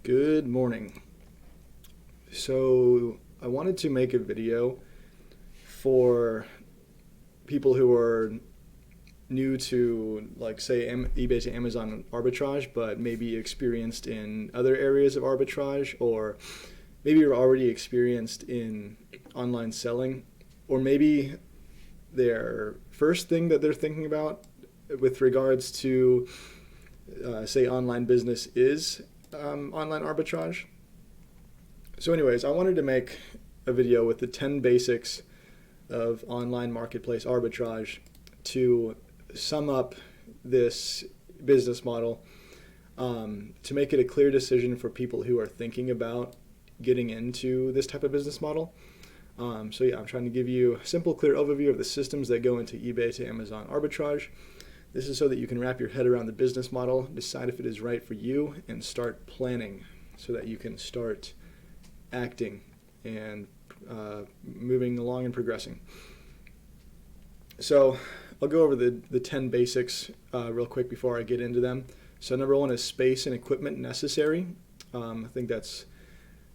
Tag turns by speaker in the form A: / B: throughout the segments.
A: Good morning. So I wanted to make a video for people who are new to, like, say, eBay to Amazon arbitrage, but maybe experienced in other areas of arbitrage, or maybe you're already experienced in online selling, or maybe their first thing that they're thinking about with regards to, say, online business is online arbitrage. So anyways, I wanted to make a video with the 10 basics of online marketplace arbitrage to sum up this business model, to make it a clear decision for people who are thinking about getting into this type of business model. So yeah, I'm trying to give you a simple, clear overview of the systems that go into eBay to Amazon arbitrage. This is so that you can wrap your head around the business model, decide if it is right for you, and start planning so that you can start acting and moving along and progressing. So I'll go over the 10 basics real quick before I get into them. So number one is space and equipment necessary. I think that's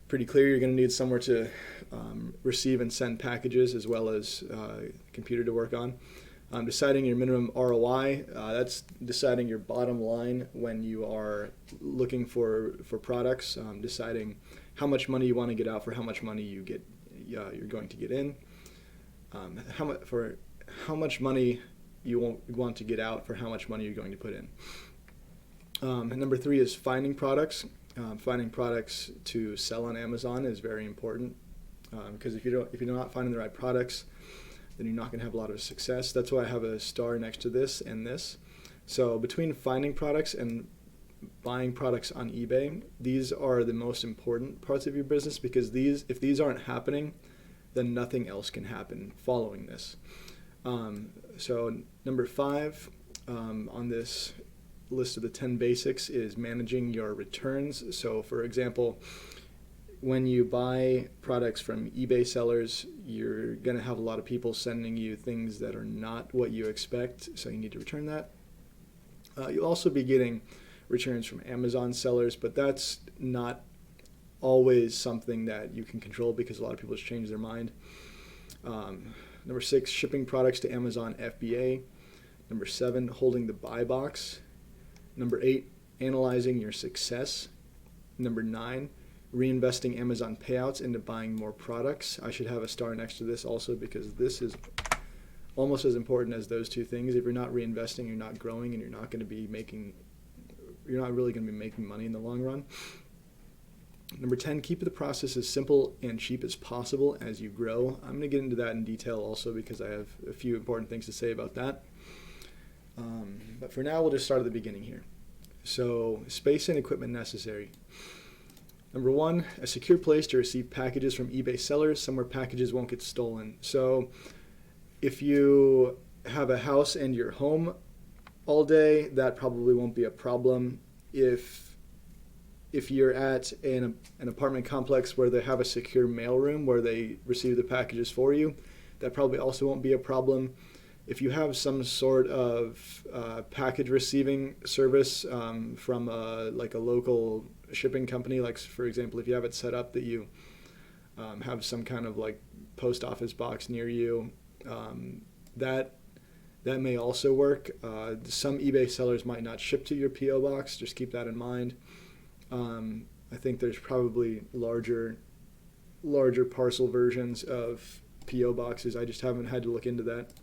A: pretty clear. You're going to need somewhere to receive and send packages, as well as a computer to work on. Deciding your minimum ROI, that's deciding your bottom line when you are looking for products, deciding how much money you want to get out for how much money you're going to get in, how much money you want to get out for how much money you're going to put in. And number three is finding products. Finding products to sell on Amazon is very important, because if you're not finding the right products, then you're not going to have a lot of success. That's why I have a star next to this and this. So between finding products and buying products on eBay, these are the most important parts of your business, because if these aren't happening, then nothing else can happen following this. So number 5 on this list of the 10 basics is managing your returns. So for example, when you buy products from eBay sellers, you're going to have a lot of people sending you things that are not what you expect, so you need to return that. You'll also be getting returns from Amazon sellers, but that's not always something that you can control, because a lot of people just change their mind. Number 6, shipping products to Amazon FBA. Number 7, holding the buy box. Number 8, analyzing your success. Number 9, reinvesting Amazon payouts into buying more products. I should have a star next to this also, because this is almost as important as those two things. If you're not reinvesting, you're not growing, and you're not really going to be making money in the long run. Number 10, keep the process as simple and cheap as possible as you grow. I'm going to get into that in detail also, because I have a few important things to say about that. But for now, we'll just start at the beginning here. So, space and equipment necessary. Number 1, a secure place to receive packages from eBay sellers, somewhere packages won't get stolen. So if you have a house and you're home all day, that probably won't be a problem. If you're at an apartment complex where they have a secure mailroom where they receive the packages for you, that probably also won't be a problem. If you have some sort of package receiving service from a local shipping company, like for example, if you have it set up that you have some kind of like post office box near you, that may also work. Some eBay sellers might not ship to your PO box. Just keep that in mind. I think there's probably larger parcel versions of PO boxes. I just haven't had to look into that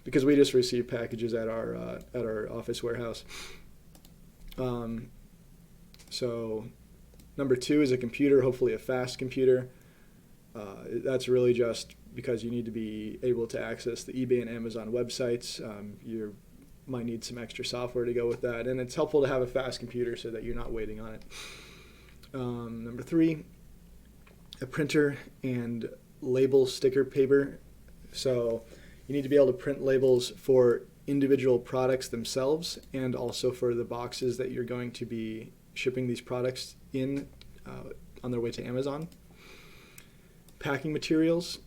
A: because we just receive packages at our office warehouse. So number 2 is a computer, hopefully a fast computer. That's really just because you need to be able to access the eBay and Amazon websites. You might need some extra software to go with that, and it's helpful to have a fast computer so that you're not waiting on it. Number 3, a printer and label sticker paper. So you need to be able to print labels for individual products themselves, and also for the boxes that you're going to be shipping these products in on their way to Amazon. Packing materials.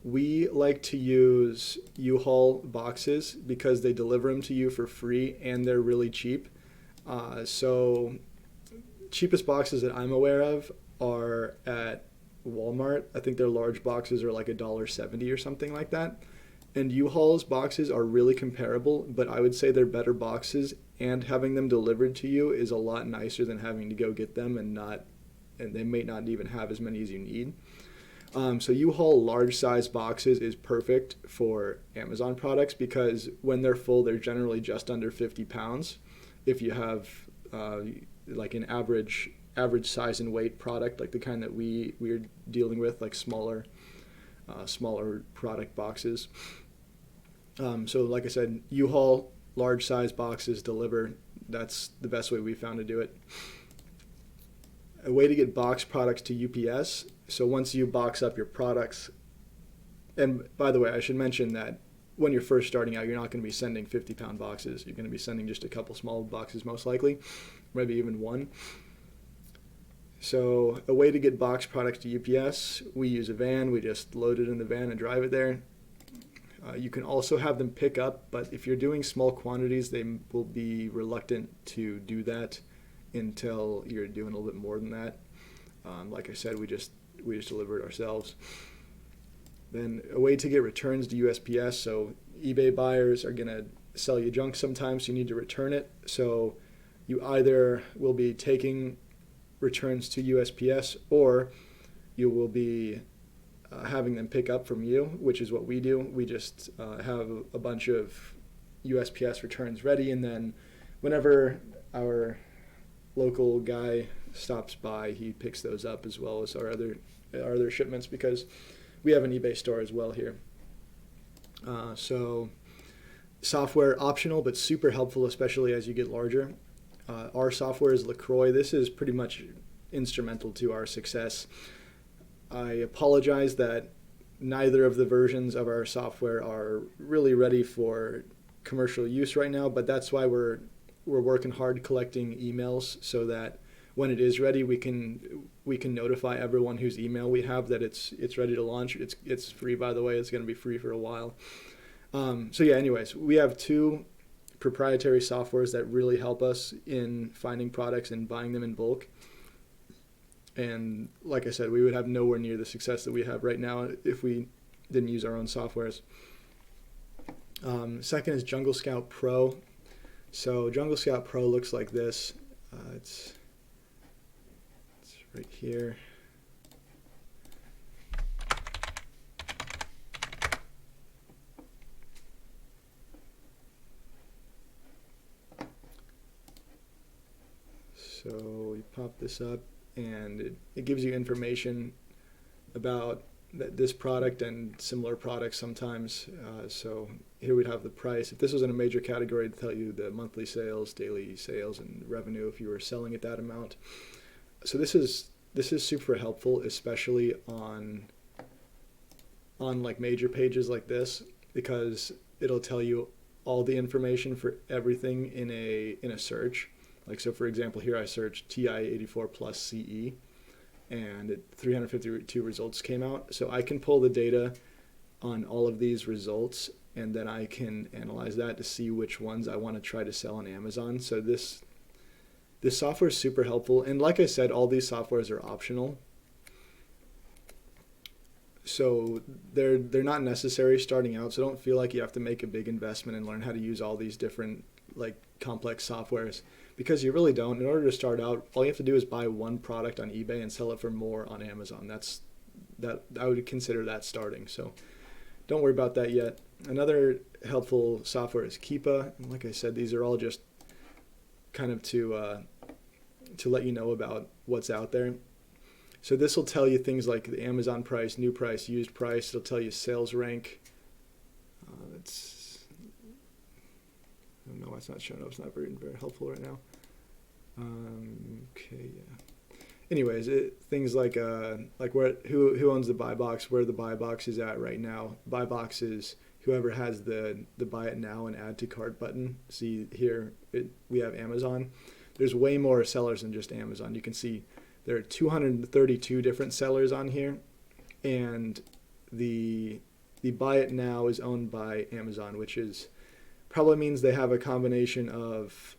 A: We like to use UHaul boxes because they deliver them to you for free and they're really cheap. So cheapest boxes that I'm aware of are at Walmart. I think their large boxes are like $1.70 or something like that. And U-Haul's boxes are really comparable, but I would say they're better boxes, and having them delivered to you is a lot nicer than having to go get them, and they may not even have as many as you need. So U-Haul large size boxes is perfect for Amazon products because when they're full, they're generally just under 50 pounds. If you have like an average size and weight product, like the kind that we're dealing with, like smaller product boxes. So like I said, U-Haul large size boxes deliver. That's the best way we found to do it. A way to get box products to UPS. So once you box up your products, and by the way, I should mention that when you're first starting out, you're not going to be sending 50-pound boxes. You're going to be sending just a couple small boxes most likely, maybe even one. So a way to get box products to UPS, we use a van. We just load it in the van and drive it there. You can also have them pick up, but if you're doing small quantities, they will be reluctant to do that until you're doing a little bit more than that. Like I said, we just deliver it ourselves. Then a way to get returns to USPS. So eBay buyers are going to sell you junk sometimes, so you need to return it. So you either will be taking returns to USPS, or you will be having them pick up from you, which is what we do. We just have a bunch of USPS returns ready, and then whenever our local guy stops by, he picks those up, as well as our other shipments, because we have an eBay store as well here. So software optional, but super helpful, especially as you get larger. Our software is LacROI. This is pretty much instrumental to our success. I apologize that neither of the versions of our software are really ready for commercial use right now, but that's why we're working hard collecting emails so that when it is ready, we can notify everyone whose email we have that it's ready to launch. It's free, by the way. It's going to be free for a while. So yeah, anyways, we have two proprietary softwares that really help us in finding products and buying them in bulk. And like I said, we would have nowhere near the success that we have right now if we didn't use our own softwares. Second is Jungle Scout Pro. So Jungle Scout Pro looks like this. It's right here. So you pop this up, and it gives you information about this product and similar products sometimes. So here we'd have the price. If this was in a major category, it'd tell you the monthly sales, daily sales, and revenue if you were selling at that amount. So this is super helpful, especially on like major pages like this, because it'll tell you all the information for everything in a search. Like, so for example, here I searched TI-84 plus CE, and 352 results came out. So I can pull the data on all of these results, and then I can analyze that to see which ones I want to try to sell on Amazon. So this software is super helpful. And like I said, all these softwares are optional. So they're not necessary starting out. So don't feel like you have to make a big investment and learn how to use all these different like complex softwares, because you really don't. In order to start out, all you have to do is buy one product on eBay and sell it for more on Amazon. That I would consider that starting. So don't worry about that yet. Another helpful software is Keepa. And like I said, these are all just kind of to let you know about what's out there. So this will tell you things like the Amazon price, new price, used price. It'll tell you sales rank. I don't know why it's not showing up. It's not very helpful right now. Okay, yeah. Anyways, things like who owns the buy box, where the buy box is at right now. Buy box is whoever has the buy it now and add to cart button. See here, we have Amazon. There's way more sellers than just Amazon. You can see there are 232 different sellers on here, and the buy it now is owned by Amazon, which is probably means they have a combination of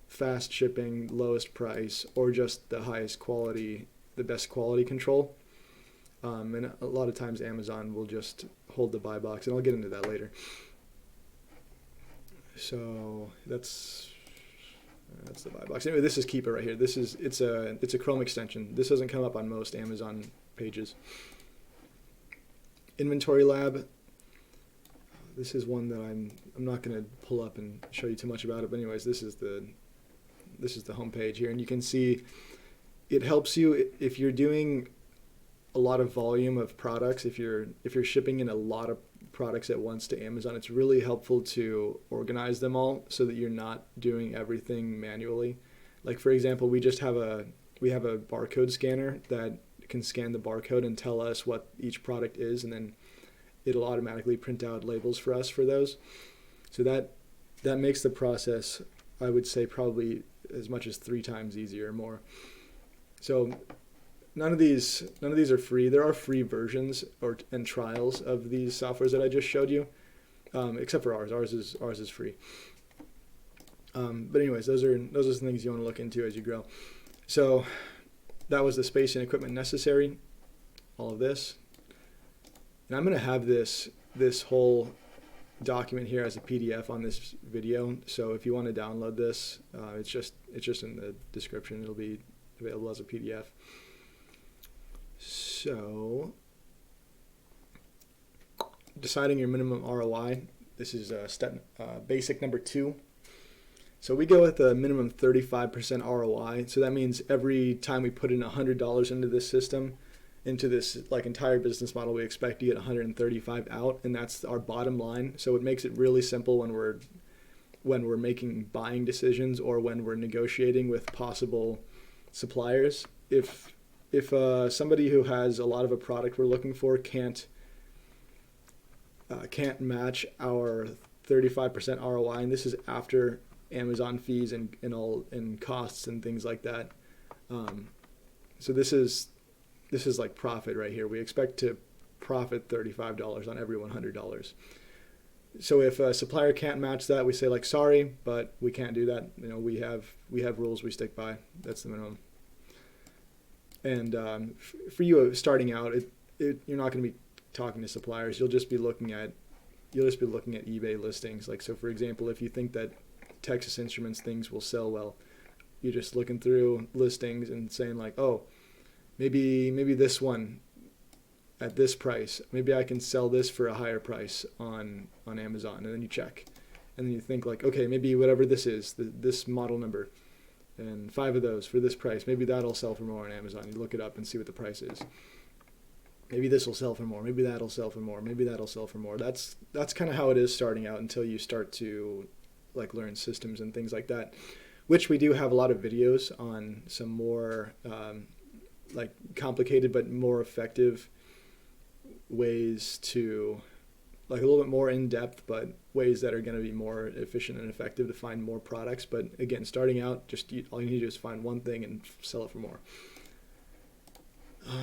A: fast shipping, lowest price, or just the highest quality, the best quality control. And a lot of times Amazon will just hold the buy box, and I'll get into that later. So that's the buy box. Anyway, this is Keepa right here. It's a Chrome extension. This doesn't come up on most Amazon pages. Inventory Lab. This is one that I'm not going to pull up and show you too much about it. But anyways, this is the home page here, and you can see it helps you if you're doing a lot of volume of products. If you're shipping in a lot of products at once to Amazon, it's really helpful to organize them all so that you're not doing everything manually. Like for example, we have a barcode scanner that can scan the barcode and tell us what each product is, and then it'll automatically print out labels for us for those. So that makes the process, I would say, probably as much as 3 times easier or more. So none of these are free. There are free versions and trials of these softwares that I just showed you, except for ours. Ours is free. But anyways, those are some things you want to look into as you grow. So that was the space and equipment necessary. All of this. And I'm going to have this whole document here as a PDF on this video. So if you want to download this, it's just in the description. It'll be available as a PDF. So deciding your minimum ROI. This is step basic number 2. So we go with a minimum 35% ROI. So that means every time we put in $100 into this system, into this like entire business model, we expect to get 135 out, and that's our bottom line. So it makes it really simple when we're making buying decisions or when we're negotiating with possible suppliers. If somebody who has a lot of a product we're looking for can't match our 35% ROI, and this is after Amazon fees and costs and things like that. So this is like profit right here. We expect to profit $35 on every $100. So if a supplier can't match that, we say like, sorry, but we can't do that. You know, we have rules we stick by. That's the minimum. And for you starting out, you're not going to be talking to suppliers. You'll just be looking at eBay listings. Like, so for example, if you think that Texas Instruments things will sell well, you're just looking through listings and saying like, oh, maybe this one at this price, maybe I can sell this for a higher price on Amazon. And then you check, and then you think like, okay, maybe whatever this is, this model number, and 5 of those for this price, maybe that'll sell for more on Amazon. You look it up and see what the price is. Maybe this will sell for more. Maybe that'll sell for more. Maybe that'll sell for more. That's kind of how it is starting out until you start to like learn systems and things like that, which we do have a lot of videos on some more like complicated but more effective ways to, like a little bit more in depth, but ways that are going to be more efficient and effective to find more products. But again, starting out, just all you need to do is find one thing and sell it for more.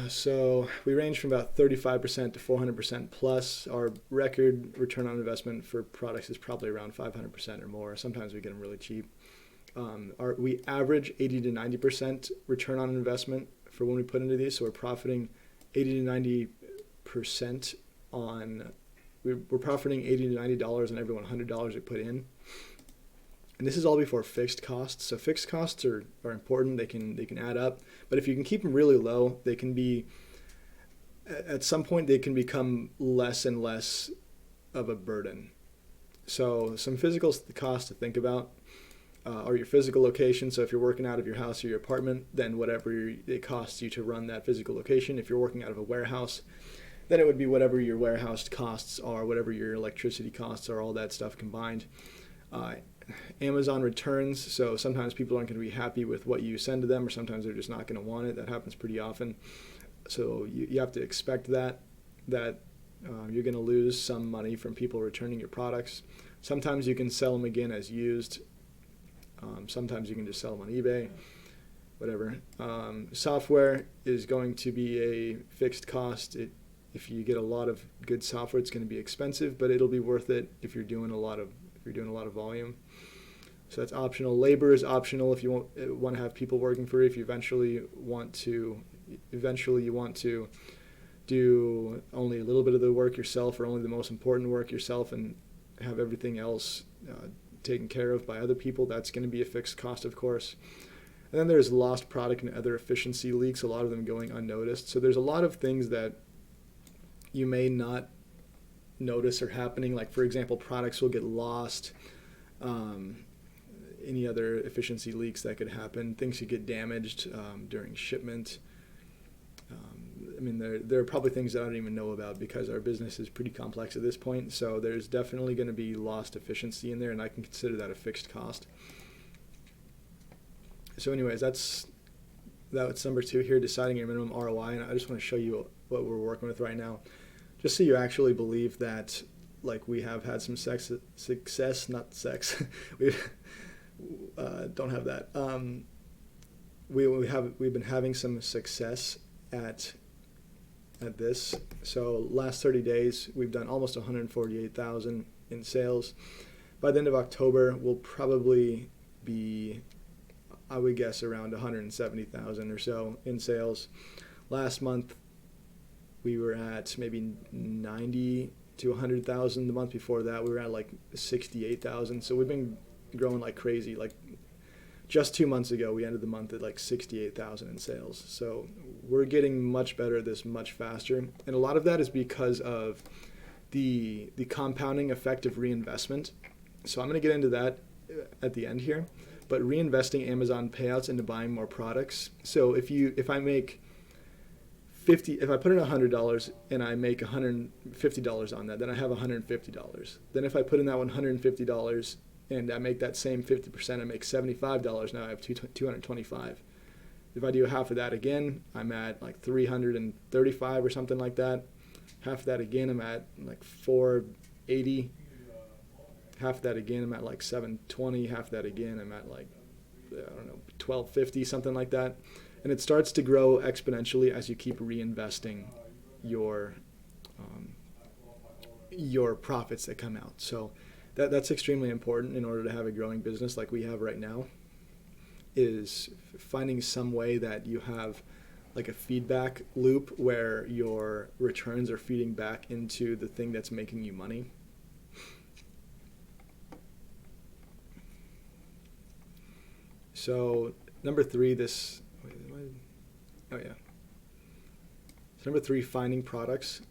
A: So we range from about 35% to 400% plus. Our record return on investment for products is probably around 500% or more. Sometimes we get them really cheap. We average 80 to 90% return on investment for when we put into these. So we're profiting 80 to 90% on, we're profiting $80 to $90 on every $100 we put in. And this is all before fixed costs. So fixed costs are important. They can add up. But if you can keep them really low, they can be, at some point, they can become less and less of a burden. So some physical costs to think about are your physical location. So if you're working out of your house or your apartment, then whatever it costs you to run that physical location. If you're working out of a warehouse, then it would be whatever your warehouse costs are, whatever your electricity costs are, all that stuff combined. Amazon returns, so sometimes people aren't going to be happy with what you send to them, or sometimes they're just not going to want it. That happens pretty often. So you have to expect that you're going to lose some money from people returning your products. Sometimes you can sell them again as used. Sometimes you can just sell them on eBay, whatever. Software is going to be a fixed cost. If you get a lot of good software, it's going to be expensive, but it'll be worth it if you're doing a lot of volume. So that's optional. Labor is optional if you want to have people working for you. If you eventually you want to do only a little bit of the work yourself, or only the most important work yourself, and have everything else taken care of by other people, that's going to be a fixed cost, of course. And then there's lost product and other efficiency leaks, a lot of them going unnoticed. So there's a lot of things that you may not notice are happening. Like, for example, products will get lost. Any other efficiency leaks that could happen. Things could get damaged during shipment. I mean, there are probably things that I don't even know about because our business is pretty complex at this point. So there's definitely going to be lost efficiency in there, and I can consider that a fixed cost. So anyways, that's number 2 here, deciding your minimum ROI. And I just want to show you what we're working with right now, just so you actually believe that, like, we have had some success, not sex. We don't have that. We've been having some success at this. So last 30 days, we've done almost 148,000 in sales. By the end of October, we'll probably be, I would guess, around 170,000 or so in sales. Last month, we were at maybe 90 to 100,000. The month before that, we were at like 68,000. So we've been growing like crazy. Like, just 2 months ago, we ended the month at like 68,000 in sales. So we're getting much better at this much faster. And a lot of that is because of the compounding effect of reinvestment. So I'm going to get into that at the end here. But reinvesting Amazon payouts into buying more products. So if I make if I put in $100 and I make $150 on that, then I have $150. Then if I put in that $150 and I make that same 50%, I make $75. Now I have $225. If I do half of that again, I'm at like $335 or something like that. Half of that again, I'm at like $480. Half of that again, I'm at like $720. Half of that again, I'm at like, I don't know, $1250, something like that. And it starts to grow exponentially as you keep reinvesting your profits that come out. So that's extremely important in order to have a growing business like we have right now, is finding some way that you have like a feedback loop where your returns are feeding back into the thing that's making you money. So number 3, number 3, finding products.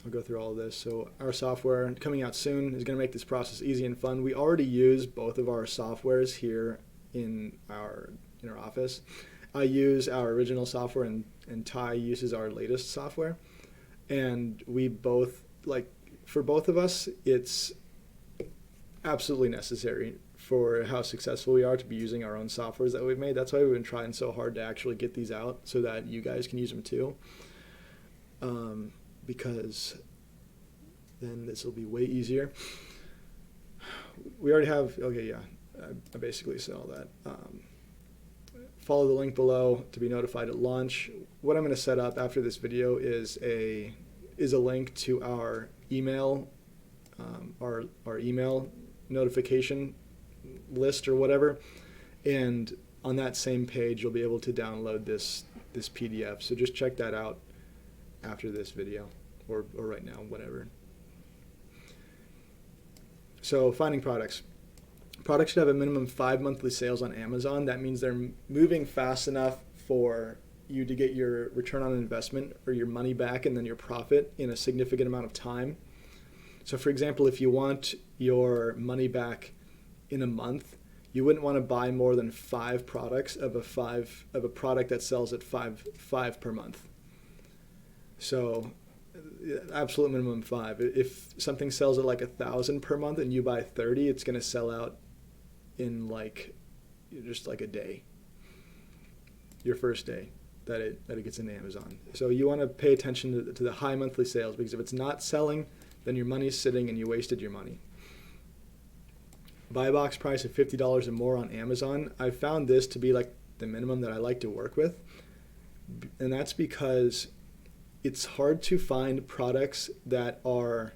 A: I'll go through all of this. So our software coming out soon is going to make this process easy and fun. We already use both of our softwares here in our office. I use our original software, and Ty uses our latest software. And we both, like, for both of us, it's absolutely necessary for how successful we are to be using our own softwares that we've made. That's why we've been trying so hard to actually get these out so that you guys can use them too. Because then this will be way easier. We already have, okay, yeah, I basically said all that. Follow the link below to be notified at launch. What I'm going to set up after this video is a link to our email, our email notification list or whatever, and on that same page you'll be able to download this PDF. So just check that out after this video, or right now, whatever. So finding products. Products should have a minimum 5 monthly sales on Amazon. That means they're moving fast enough for you to get your return on investment or your money back and then your profit in a significant amount of time. So for example, if you want your money back in a month, you wouldn't want to buy more than 5 products of a product that sells at five per month. So absolute minimum 5. If something sells at like 1,000 per month and you buy 30, it's going to sell out in like just like a day, your first day that it gets into Amazon. So you want to pay attention to the high monthly sales, because if it's not selling, then your money's sitting and you wasted your money. Buy box price of $50 or more on Amazon. I found this to be like the minimum that I like to work with, and that's because it's hard to find products that are,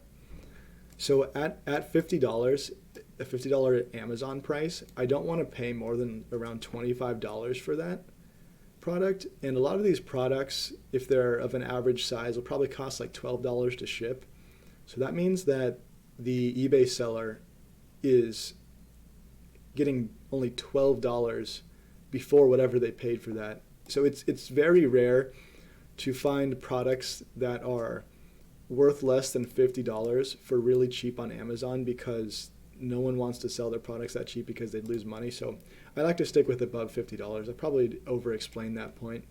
A: so at $50, a $50 Amazon price, I don't want to pay more than around $25 for that product. And a lot of these products, if they're of an average size, will probably cost like $12 to ship. So that means that the eBay seller is getting only $12 before whatever they paid for that. So it's very rare to find products that are worth less than $50 for really cheap on Amazon, because no one wants to sell their products that cheap because they'd lose money. So I like to stick with above $50. I probably over-explained that point,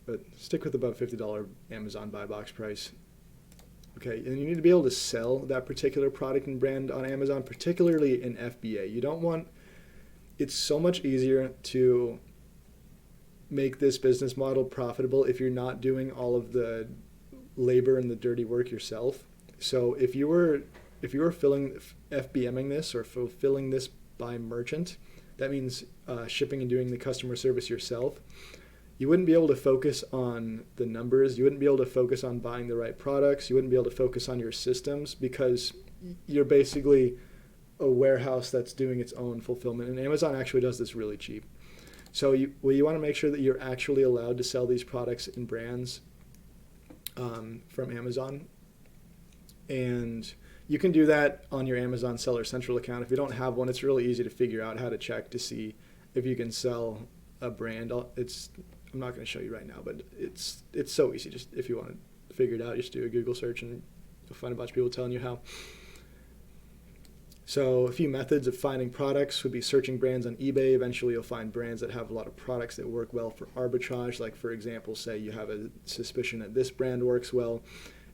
A: but stick with above $50 Amazon buy box price. Okay, and you need to be able to sell that particular product and brand on Amazon, particularly in FBA. You don't want, it's so much easier to make this business model profitable if you're not doing all of the labor and the dirty work yourself. So if you were FBMing this or fulfilling this by merchant, that means shipping and doing the customer service yourself, you wouldn't be able to focus on the numbers. You wouldn't be able to focus on buying the right products. You wouldn't be able to focus on your systems, because you're basically a warehouse that's doing its own fulfillment. And Amazon actually does this really cheap. So you want to make sure that you're actually allowed to sell these products and brands from Amazon. And you can do that on your Amazon Seller Central account. If you don't have one, it's really easy to figure out how to check to see if you can sell a brand. I'm not going to show you right now, but it's so easy. Just if you want to figure it out, just do a Google search and you'll find a bunch of people telling you how. So a few methods of finding products would be searching brands on eBay. Eventually you'll find brands that have a lot of products that work well for arbitrage. Like, for example, say you have a suspicion that this brand works well.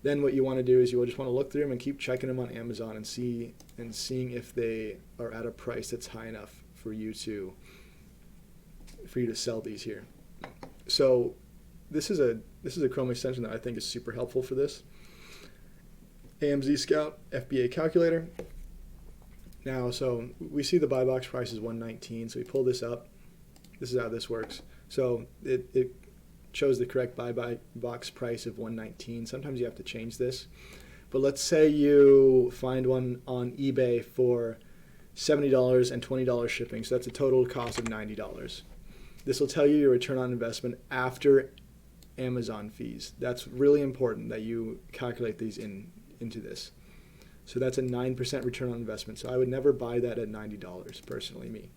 A: Then what you want to do is you just want to look through them and keep checking them on Amazon and seeing if they are at a price that's high enough for you to sell these here. So this is a Chrome extension that I think is super helpful for this. AMZ Scout FBA calculator. Now, so we see the buy box price is $119, so we pull this up. This is how this works. So it shows the correct buy box price of $119. Sometimes you have to change this. But let's say you find one on eBay for $70 and $20 shipping, so that's a total cost of $90. This will tell you your return on investment after Amazon fees. That's really important that you calculate these into this. So that's a 9% return on investment. So I would never buy that at $90, personally, me.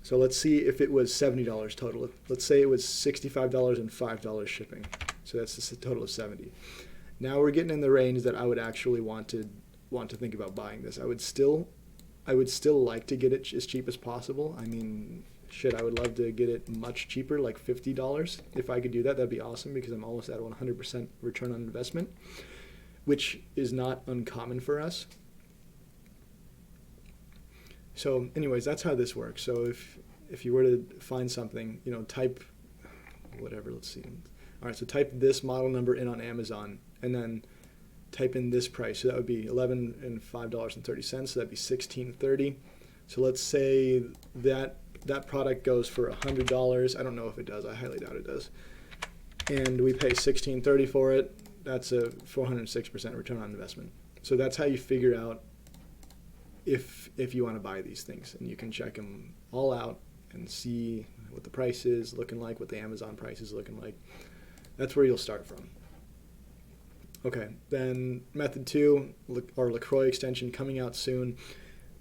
A: So let's see if it was $70 total. Let's say it was $65 and $5 shipping. So that's just a total of $70. Now we're getting in the range that I would actually want to think about buying this. I would still like to get it as cheap as possible. I mean, shit, I would love to get it much cheaper, like $50. If I could do that, that'd be awesome, because I'm almost at 100% return on investment, which is not uncommon for us. So anyways, that's how this works. So if you were to find something, type whatever, let's see. All right, so type this model number in on Amazon and then type in this price. So that would be $11 and $5.30. So that'd be $16.30. So let's say that product goes for $100. I don't know if it does. I highly doubt it does. And we pay $16.30 for it. That's a 406% return on investment. So that's how you figure out if you want to buy these things, and you can check them all out and see what the price is looking like, what the Amazon price is looking like. That's where you'll start from. Okay, then method 2, our LacROI extension, coming out soon.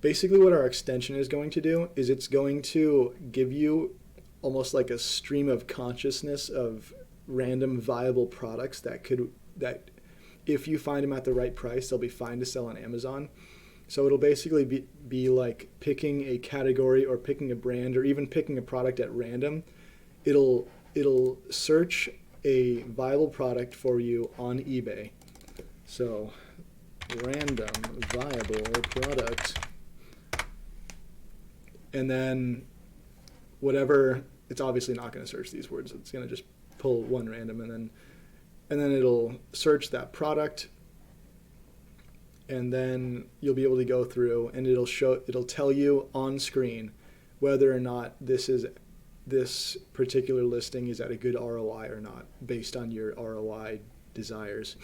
A: Basically what our extension is going to do is it's going to give you almost like a stream of consciousness of random viable products that if you find them at the right price, they'll be fine to sell on Amazon. So it'll basically be like picking a category or picking a brand or even picking a product at random. It'll search a viable product for you on eBay. So random viable product. And then whatever, it's obviously not going to search these words. It's going to just pull one random, and then it'll search that product. And then you'll be able to go through and it'll tell you on screen whether or not this particular listing is at a good ROI or not, based on your ROI desires.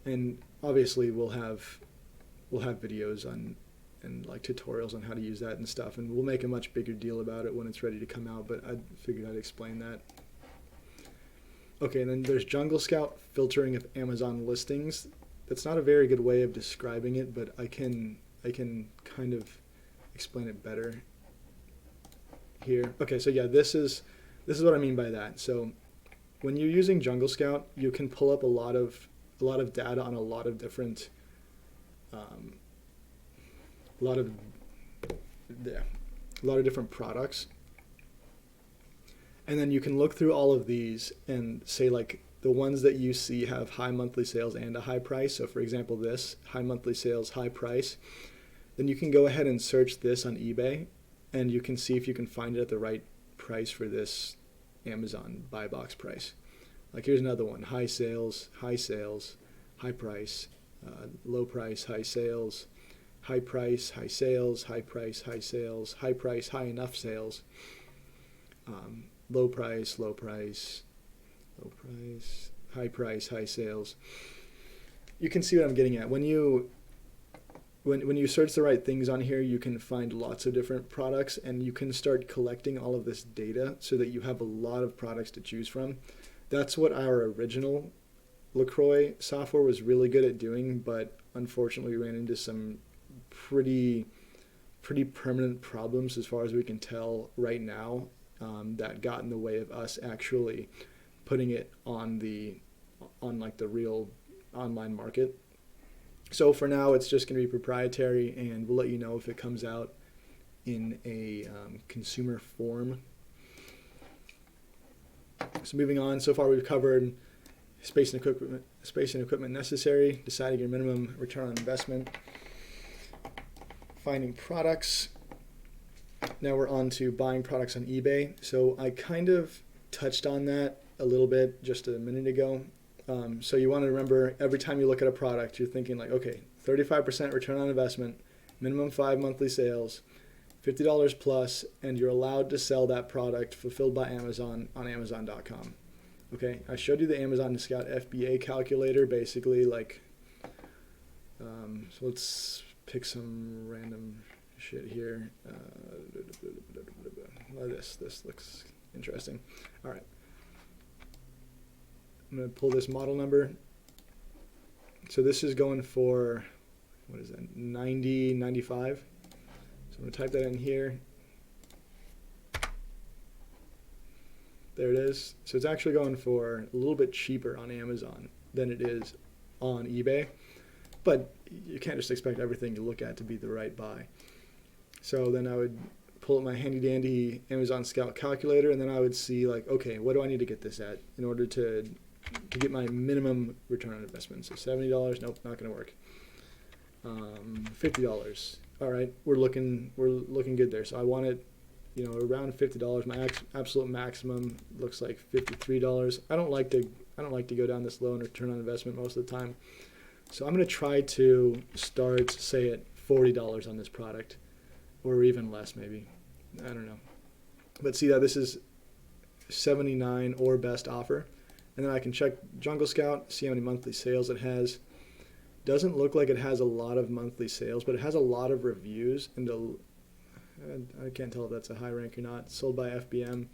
A: And obviously we'll have we'll have videos on and like tutorials on how to use that and stuff, and we'll make a much bigger deal about it when it's ready to come out, but I figured I'd explain that. Okay, and then there's Jungle Scout filtering of Amazon listings. That's not a very good way of describing it, but I can kind of explain it better here. Okay, so yeah, this is what I mean by that. So when you're using Jungle Scout, you can pull up a lot of data on a lot of different a lot of different products, and then you can look through all of these and say like the ones that you see have high monthly sales and a high price. So for example, this high monthly sales, high price, then you can go ahead and search this on eBay, and you can see if you can find it at the right price for this Amazon buy box price. Like here's another one: high sales, high price, low price, high sales, high price, high sales, high price, high sales, high price, high enough sales, low price, high price, high sales. You can see what I'm getting at. When you search the right things on here, you can find lots of different products, and you can start collecting all of this data so that you have a lot of products to choose from. That's what our original LacROI software was really good at doing, but unfortunately we ran into some pretty permanent problems as far as we can tell right now, that got in the way of us actually putting it on like the real online market. So for now, it's just going to be proprietary, and we'll let you know if it comes out in a consumer form. So moving on, so far we've covered space and equipment necessary, deciding your minimum return on investment, finding products. Now we're on to buying products on eBay. So I kind of touched on that a little bit just a minute ago. So you want to remember, every time you look at a product, you're thinking like, okay, 35% return on investment, minimum 5 monthly sales, $50 plus, and you're allowed to sell that product fulfilled by Amazon on Amazon.com. Okay, I showed you the Amazon Scout FBA calculator, basically like, so let's pick some random shit here. This looks interesting. All right. I'm going to pull this model number. So this is going for, what is that, 90, 95. So I'm going to type that in here. There it is. So it's actually going for a little bit cheaper on Amazon than it is on eBay. But you can't just expect everything you look at to be the right buy. So then I would pull up my handy dandy Amazon Scout calculator, and then I would see like, okay, what do I need to get this at in order to get my minimum return on investment? So $70, nope, not going to work. $50, all right, we're looking good there. So I want it, around $50. My absolute maximum looks like $53. I don't like to go down this low in return on investment most of the time. So I'm going to try to start, say, at $40 on this product, or even less maybe. I don't know. But see that this is $79 or best offer. And then I can check Jungle Scout, see how many monthly sales it has. Doesn't look like it has a lot of monthly sales, but it has a lot of reviews, and I can't tell if that's a high rank or not. Sold by FBM.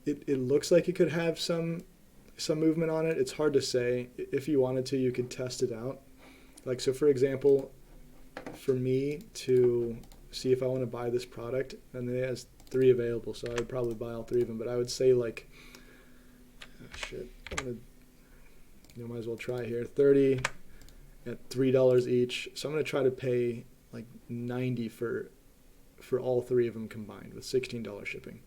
A: It looks like it could have some movement on it. It's hard to say. If you wanted to, you could test it out. Like, so for example, for me to see if I want to buy this product, and it has 3 available, so I would probably buy all 3 of them, but I would say like, I'm gonna, might as well try here, 30 at $3 each. So I'm gonna try to pay like 90 for all 3 of them combined with $16 shipping.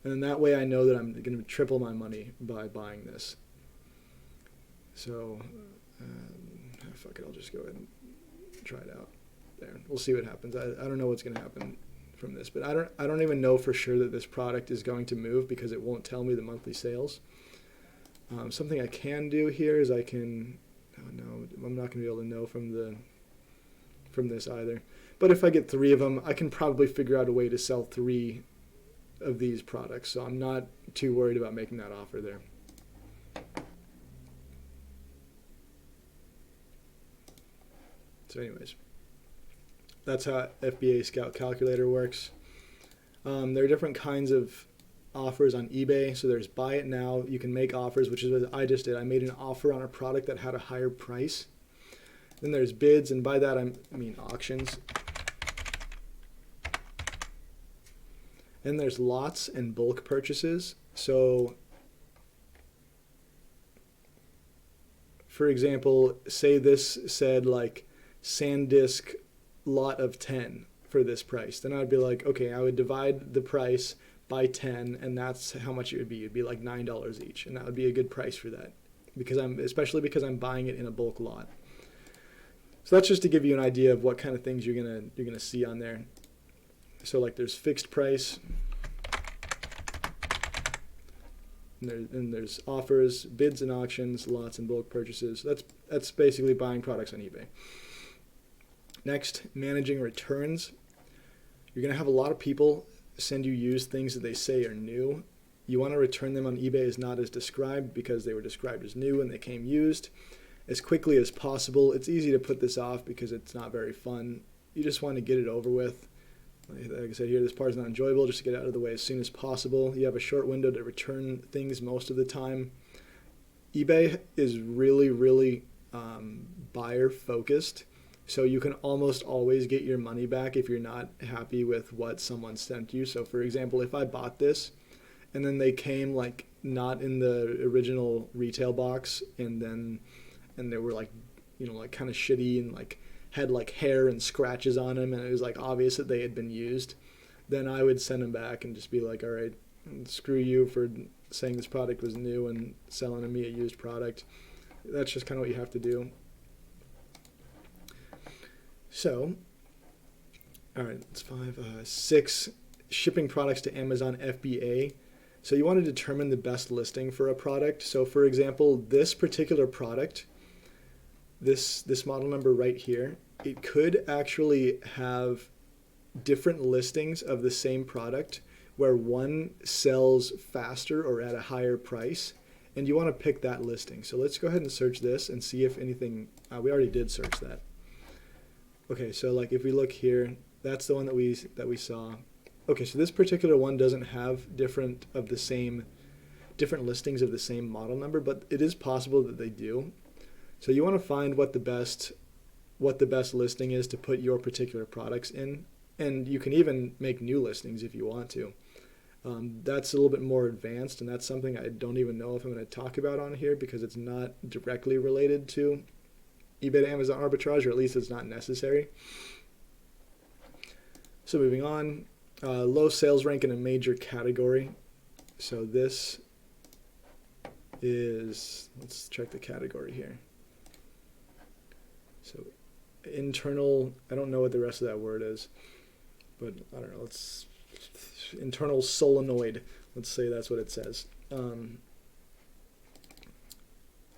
A: And then that way I know that I'm going to triple my money by buying this. So, fuck it, I'll just go ahead and try it out. There, we'll see what happens. I don't know what's going to happen from this, but I don't even know for sure that this product is going to move because it won't tell me the monthly sales. Something I can do here is I'm not going to be able to know from this either. But if I get 3 of them, I can probably figure out a way to sell 3 of these products, so I'm not too worried about making that offer there. So anyways, that's how FBA Scout Calculator works. There are different kinds of offers on eBay. So there's buy it now. You can make offers, which is what I just did. I made an offer on a product that had a higher price. Then there's bids, and by that I mean auctions. And there's lots and bulk purchases. So for example, say this said like SanDisk lot of 10 for this price. Then I'd be like, okay, I would divide the price by 10, and that's how much it would be. It'd be like $9 each, and that would be a good price for that, especially because I'm buying it in a bulk lot. So that's just to give you an idea of what kind of things you're gonna see on there. So like there's fixed price, and there's offers, bids and auctions, lots and bulk purchases. That's basically buying products on eBay. Next, managing returns. You're gonna have a lot of people send you used things that they say are new. You want to return them on eBay as not as described, because they were described as new and they came used, as quickly as possible. It's easy to put this off because it's not very fun. You just want to get it over with. Like I said here, this part is not enjoyable. Just get it out of the way as soon as possible. You have a short window to return things most of the time. eBay is really, really buyer focused. So you can almost always get your money back if you're not happy with what someone sent you. So for example, if I bought this and then they came like not in the original retail box, and they were like, like kind of shitty and like had like hair and scratches on them, and it was like obvious that they had been used, then I would send them back and just be like, all right, screw you for saying this product was new and selling me a used product. That's just kind of what you have to do. So, all right, it's 6, shipping products to Amazon FBA. So you want to determine the best listing for a product. So for example, this particular product, this model number right here, it could actually have different listings of the same product where one sells faster or at a higher price, and you want to pick that listing. So let's go ahead and search this and see if anything, we already did search that. Okay, so like if we look here, that's the one that we saw. Okay, so this particular one doesn't have different listings of the same model number, but it is possible that they do. So you want to find what the best listing is to put your particular products in, and you can even make new listings if you want to. That's a little bit more advanced, and that's something I don't even know if I'm going to talk about on here because it's not directly related to eBay to Amazon arbitrage, or at least it's not necessary. So moving on, low sales rank in a major category. So this is, let's check the category here. So internal, I don't know what the rest of that word is, but I don't know, internal solenoid, let's say that's what it says.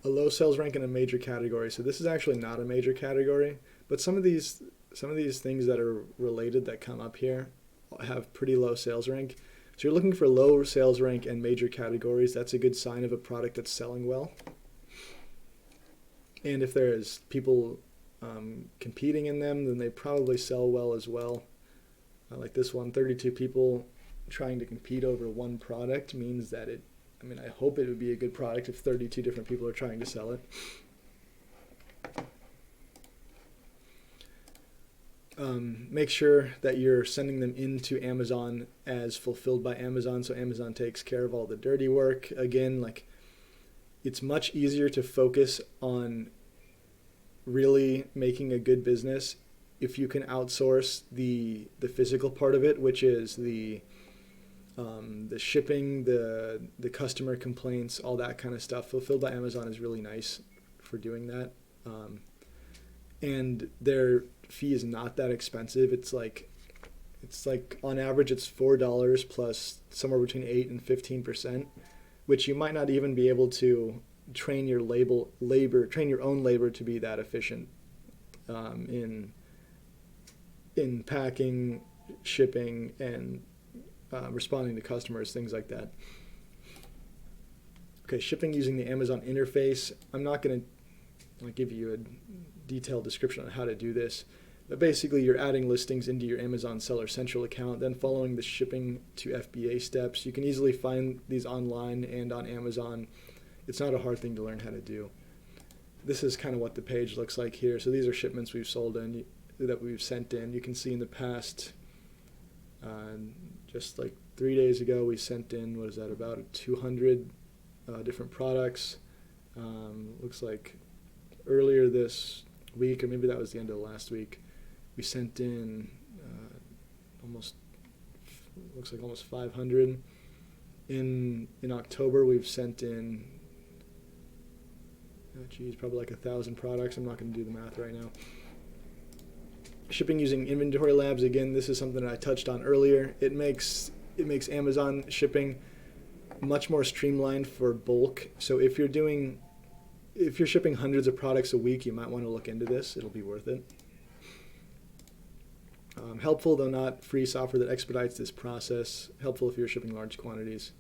A: A low sales rank in a major category. So this is actually not a major category, but some of these things that are related that come up here have pretty low sales rank. So you're looking for low sales rank and major categories. That's a good sign of a product that's selling well. And if there's people competing in them, then they probably sell well as well. Like this one, 32 people trying to compete over one product means that I hope it would be a good product if 32 different people are trying to sell it. Make sure that you're sending them into Amazon as fulfilled by Amazon, so Amazon takes care of all the dirty work. Again, like, it's much easier to focus on really making a good business if you can outsource the physical part of it, which is the shipping, the customer complaints, all that kind of stuff. Fulfilled by Amazon is really nice for doing that. And their fee is not that expensive. It's like on average it's $4 plus somewhere between 8 and 15%, which you might not even be able to train your own labor to be that efficient in packing, shipping, and responding to customers, things like that. Okay, shipping using the Amazon interface. I'm not going to give you a detailed description on how to do this. But basically, you're adding listings into your Amazon Seller Central account, then following the shipping to FBA steps. You can easily find these online and on Amazon. It's not a hard thing to learn how to do. This is kind of what the page looks like here. So these are shipments we've sold in, that we've sent in. You can see in the past, just like 3 days ago, we sent in, what is that, about 200 different products. Looks like earlier this week, or maybe that was the end of last week, we sent in looks like almost 500. In October, we've sent in, probably like 1,000 products. I'm not going to do the math right now. Shipping using inventory labs, again, this is something that I touched on earlier. It makes Amazon shipping much more streamlined for bulk. So if you're shipping hundreds of products a week, you might want to look into this. It'll be worth it. Helpful, though not free software that expedites this process. Helpful if you're shipping large quantities.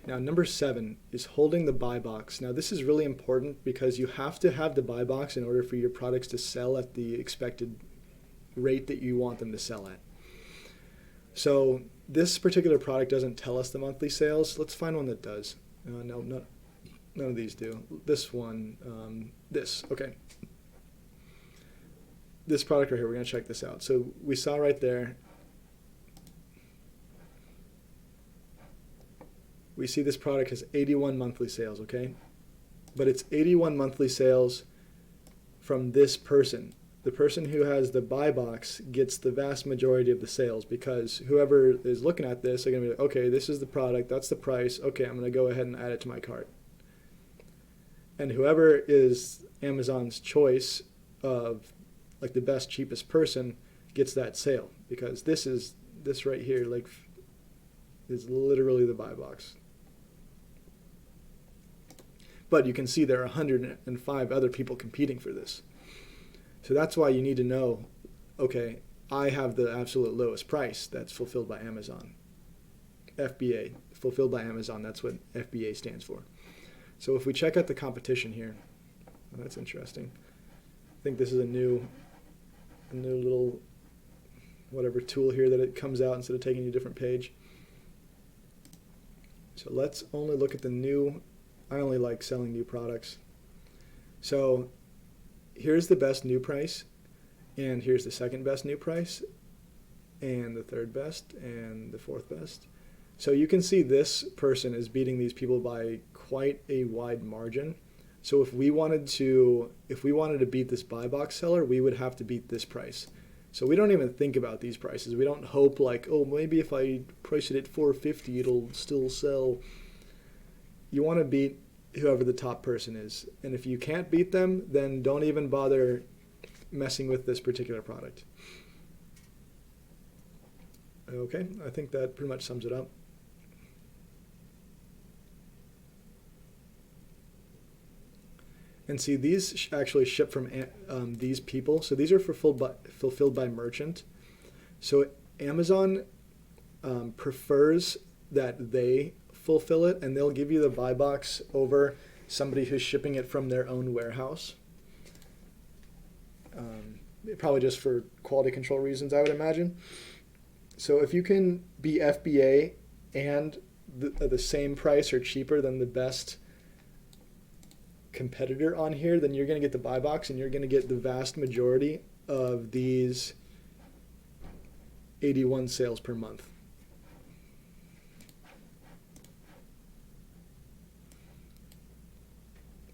A: Now, number 7 is holding the buy box. Now, this is really important because you have to have the buy box in order for your products to sell at the expected rate that you want them to sell at. So this particular product doesn't tell us the monthly sales. Let's find one that does. No, none of these do. This one, okay. This product right here, we're going to check this out. So we saw right there, we see this product has 81 monthly sales, okay? But it's 81 monthly sales from this person. The person who has the buy box gets the vast majority of the sales, because whoever is looking at this are going to be like, okay, this is the product, that's the price, okay, I'm going to go ahead and add it to my cart. And whoever is Amazon's choice of like the best, cheapest person gets that sale, because this right here like is literally the buy box. But you can see there are 105 other people competing for this. So that's why you need to know, okay, I have the absolute lowest price that's fulfilled by Amazon. FBA, fulfilled by Amazon, that's what FBA stands for. So if we check out the competition here, oh, that's interesting. I think this is a new little whatever tool here that it comes out instead of taking you a different page. So let's only look at the new. I only like selling new products. So here's the best new price, and here's the second best new price, and the third best, and the fourth best. So you can see this person is beating these people by quite a wide margin. So if we wanted to beat this buy box seller, we would have to beat this price. So we don't even think about these prices. We don't hope like, oh, maybe if I price it at $450, it'll still sell. You want to beat whoever the top person is. And if you can't beat them, then don't even bother messing with this particular product. Okay, I think that pretty much sums it up. And see, these actually ship from these people. So these are fulfilled by merchant. So Amazon prefers that they fulfill it, and they'll give you the buy box over somebody who's shipping it from their own warehouse. Probably just for quality control reasons, I would imagine. So if you can be FBA and the same price or cheaper than the best competitor on here, then you're going to get the buy box, and you're going to get the vast majority of these 81 sales per month.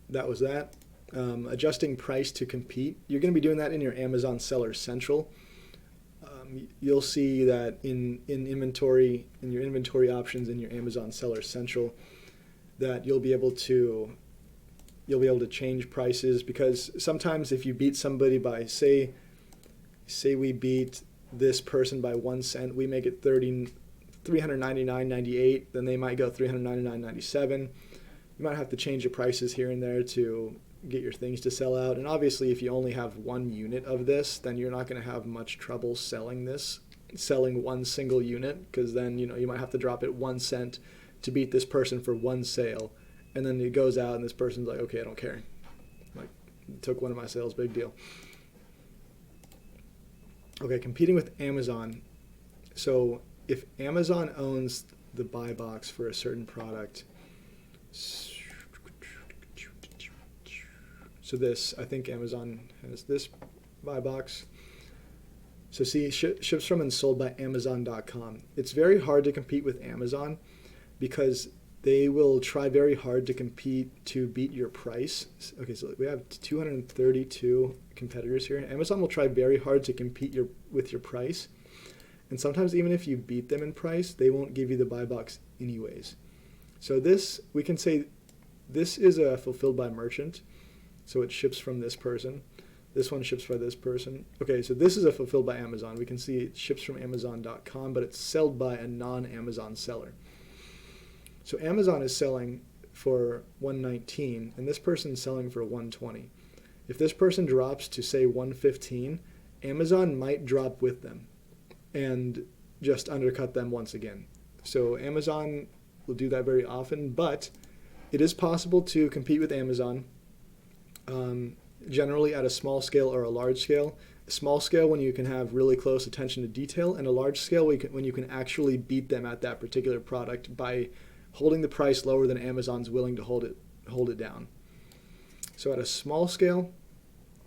A: That was that. Adjusting price to compete. You're going to be doing that in your Amazon Seller Central. You'll see that in inventory, in your inventory options in your Amazon Seller Central, that you'll be able to change prices, because sometimes if you beat somebody by, say we beat this person by 1 cent, we make it $399.98, then they might go $399.97. You might have to change your prices here and there to get your things to sell out. And obviously, if you only have one unit of this, then you're not going to have much trouble selling one single unit, because then you might have to drop it 1 cent to beat this person for one sale. And then it goes out and this person's like, okay, I don't care. took one of my sales, big deal. Okay, competing with Amazon. So if Amazon owns the buy box for a certain product, so this, I think Amazon has this buy box. So see, ships from and sold by Amazon.com. It's very hard to compete with Amazon because they will try very hard to compete to beat your price. Okay, so we have 232 competitors here. Amazon will try very hard to compete with your price. And sometimes even if you beat them in price, they won't give you the buy box anyways. So this, we can say this is a fulfilled by merchant. So it ships from this person. This one ships by this person. Okay, so this is a fulfilled by Amazon. We can see it ships from Amazon.com, but it's sold by a non-Amazon seller. So Amazon is selling for $119, and this person's selling for $120. If this person drops to, say, $115, Amazon might drop with them and just undercut them once again. So Amazon will do that very often, but it is possible to compete with Amazon, generally at a small scale or a large scale. A small scale when you can have really close attention to detail, and a large scale when you can actually beat them at that particular product by holding the price lower than Amazon's willing to hold it down. So at a small scale,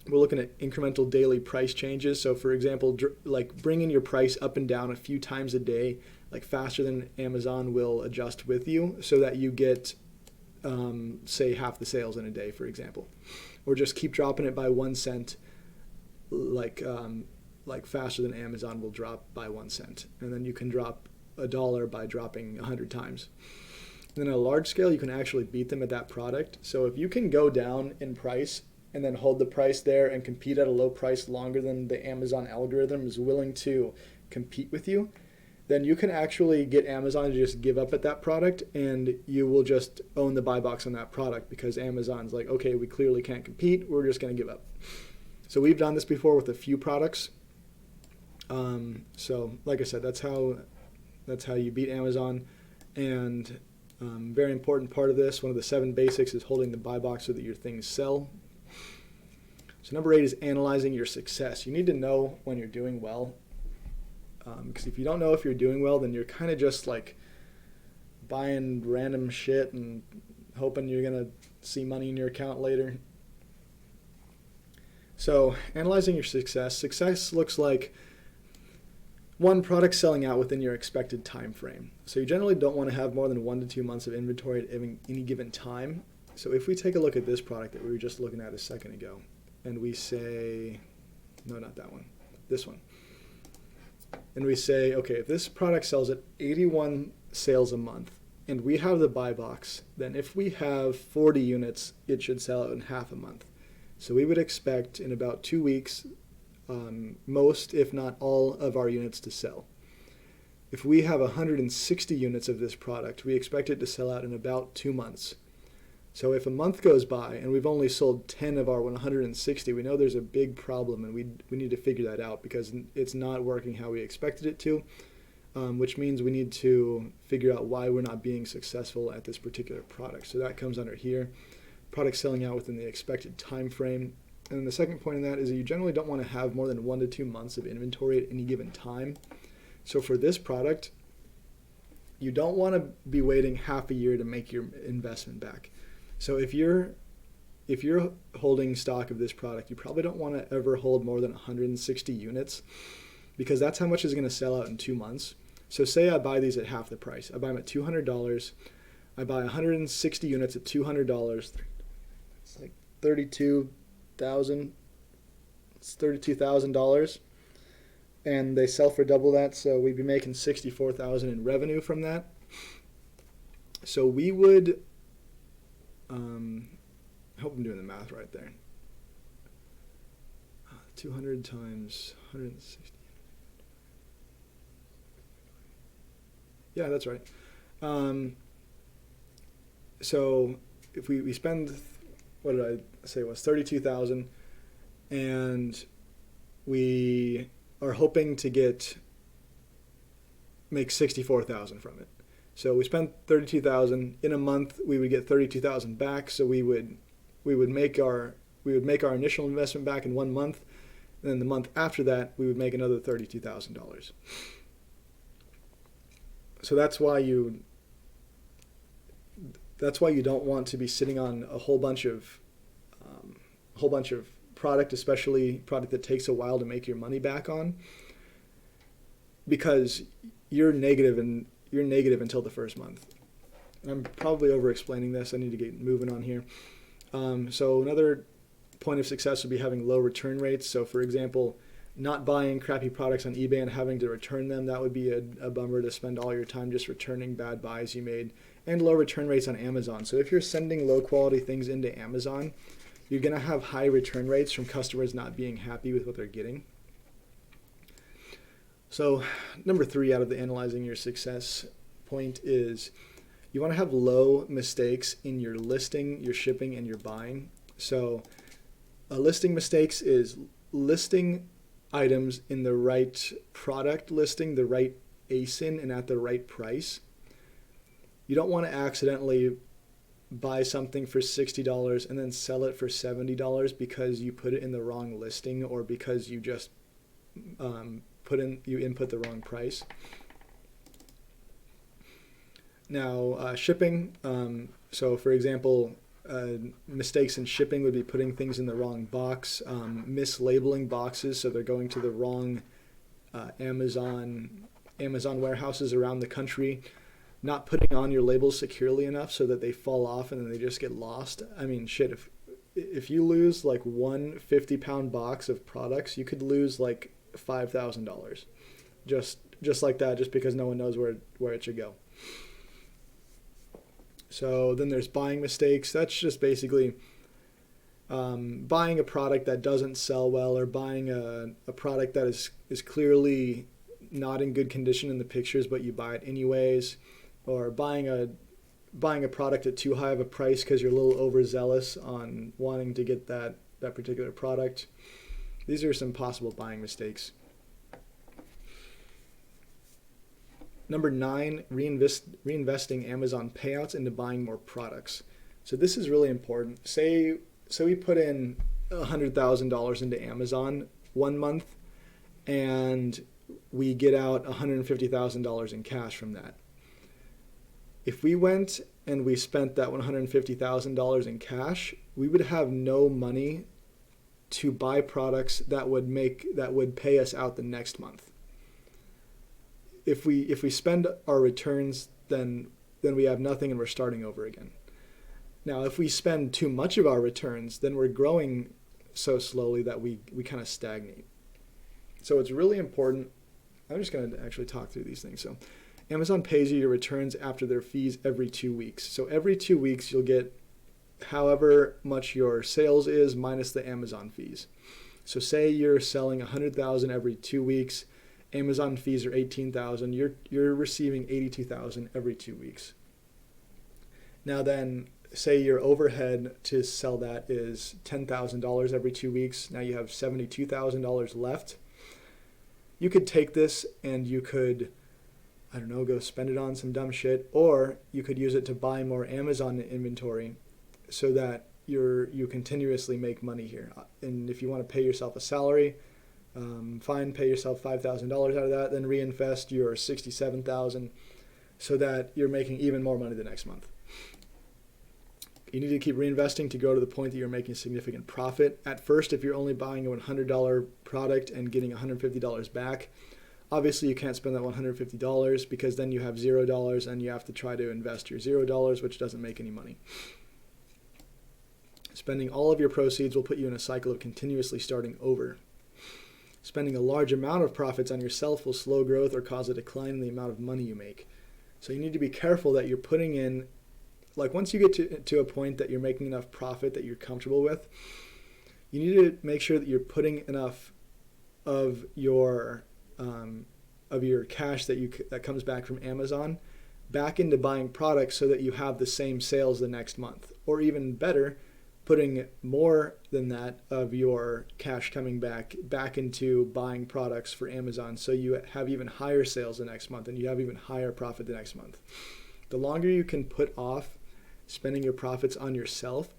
A: we're looking at incremental daily price changes. So for example, like bringing your price up and down a few times a day, like faster than Amazon will adjust with you, so that you get, say, half the sales in a day, for example. Or just keep dropping it by 1 cent, like faster than Amazon will drop by 1 cent. And then you can drop $1 by dropping 100 times. And then at a large scale, you can actually beat them at that product. So if you can go down in price and then hold the price there and compete at a low price longer than the Amazon algorithm is willing to compete with you, then you can actually get Amazon to just give up at that product, and you will just own the buy box on that product because Amazon's like, okay, we clearly can't compete, we're just going to give up. So we've done this before with a few products. So like I said, that's how you beat Amazon. And very important part of this, one of the 7 basics, is holding the buy box so that your things sell. So number 8 is analyzing your success. You need to know when you're doing well. Because if you don't know if you're doing well, then you're kind of just like buying random shit and hoping you're going to see money in your account later. So analyzing your success. Success looks like, 1, product selling out within your expected time frame. So you generally don't want to have more than 1 to 2 months of inventory at any given time. So if we take a look at this product that we were just looking at a second ago, and we say, no, not that one, this one. And we say, okay, if this product sells at 81 sales a month, and we have the buy box, then if we have 40 units, it should sell out in half a month. So we would expect in about 2 weeks, most, if not all, of our units to sell. If we have 160 units of this product, we expect it to sell out in about 2 months. So if a month goes by and we've only sold 10 of our 160, we know there's a big problem, and we need to figure that out because it's not working how we expected it to, which means we need to figure out why we're not being successful at this particular product. So that comes under here, product selling out within the expected time frame. And then the second point in that is that you generally don't want to have more than 1 to 2 months of inventory at any given time. So for this product, you don't want to be waiting half a year to make your investment back. So if you're holding stock of this product, you probably don't want to ever hold more than 160 units because that's how much is going to sell out in 2 months. So say I buy these at half the price. I buy them at $200. I buy 160 units at $200. It's like $32,000. It's $32,000. And they sell for double that, so we'd be making $64,000 in revenue from that. So we would, I hope I'm doing the math right there. 200 times 160. Yeah, that's right. So if we spend, what did I say it was, 32,000, and we are hoping to make 64,000 from it. So we spent 32,000 in a month. We would get 32,000 back. So we would make our we would make our initial investment back in 1 month, and then the month after that, we would make another $32,000. So that's why you don't want to be sitting on a whole bunch of product, especially product that takes a while to make your money back on, because you're negative until the first month. And I'm probably over explaining this. I need to get moving on here. So another point of success would be having low return rates. So for example, not buying crappy products on eBay and having to return them. That would be a bummer, to spend all your time just returning bad buys you made. And low return rates on Amazon. So if you're sending low quality things into Amazon, you're going to have high return rates from customers not being happy with what they're getting. So number 3 out of the analyzing your success point is you want to have low mistakes in your listing, your shipping, and your buying. So listing mistakes is listing items in the right product listing, the right ASIN, and at the right price. You don't want to accidentally buy something for $60 and then sell it for $70 because you put it in the wrong listing, or because you just input the wrong price. Now, shipping. So for example, mistakes in shipping would be putting things in the wrong box, mislabeling boxes so they're going to the wrong Amazon warehouses around the country, not putting on your labels securely enough so that they fall off and then they just get lost. I mean, shit, if you lose like one 50-pound box of products, you could lose like $5,000 just like that, just because no one knows where it should go. So then there's buying mistakes. That's just basically buying a product that doesn't sell well, or buying a product that is clearly not in good condition in the pictures, but you buy it anyways, or buying a product at too high of a price because you're a little overzealous on wanting to get that particular product. These are some possible buying mistakes. Number 9, reinvesting Amazon payouts into buying more products. So this is really important. Say we put in $100,000 into Amazon 1 month, and we get out $150,000 in cash from that. If we went and we spent that $150,000 in cash, we would have no money to buy products that would pay us out the next month. If we spend our returns, then we have nothing and we're starting over again. Now, if we spend too much of our returns, then we're growing so slowly that we kind of stagnate. So it's really important. I'm just going to actually talk through these things. So Amazon pays you your returns after their fees every 2 weeks. So every 2 weeks, you'll get however much your sales is minus the Amazon fees. So say you're selling $100,000 every 2 weeks. Amazon fees are $18,000. You're receiving $82,000 every 2 weeks. Now then, say your overhead to sell that is $10,000 every 2 weeks. Now you have $72,000 left. You could take this and you could, I don't know, go spend it on some dumb shit, or you could use it to buy more Amazon inventory so that you continuously make money here. And if you want to pay yourself a salary, fine, pay yourself $5,000 out of that, then reinvest your $67,000 so that you're making even more money the next month. You need to keep reinvesting to go to the point that you're making a significant profit. At first, if you're only buying a $100 product and getting $150 back, obviously you can't spend that $150 because then you have $0 and you have to try to invest your $0, which doesn't make any money. Spending all of your proceeds will put you in a cycle of continuously starting over. Spending a large amount of profits on yourself will slow growth or cause a decline in the amount of money you make. So you need to be careful that you're putting in, like once you get to a point that you're making enough profit that you're comfortable with, you need to make sure that you're putting enough of your cash that comes back from Amazon back into buying products so that you have the same sales the next month. Or even better, putting more than that of your cash coming back into buying products for Amazon so you have even higher sales the next month and you have even higher profit the next month. The longer you can put off spending your profits on yourself,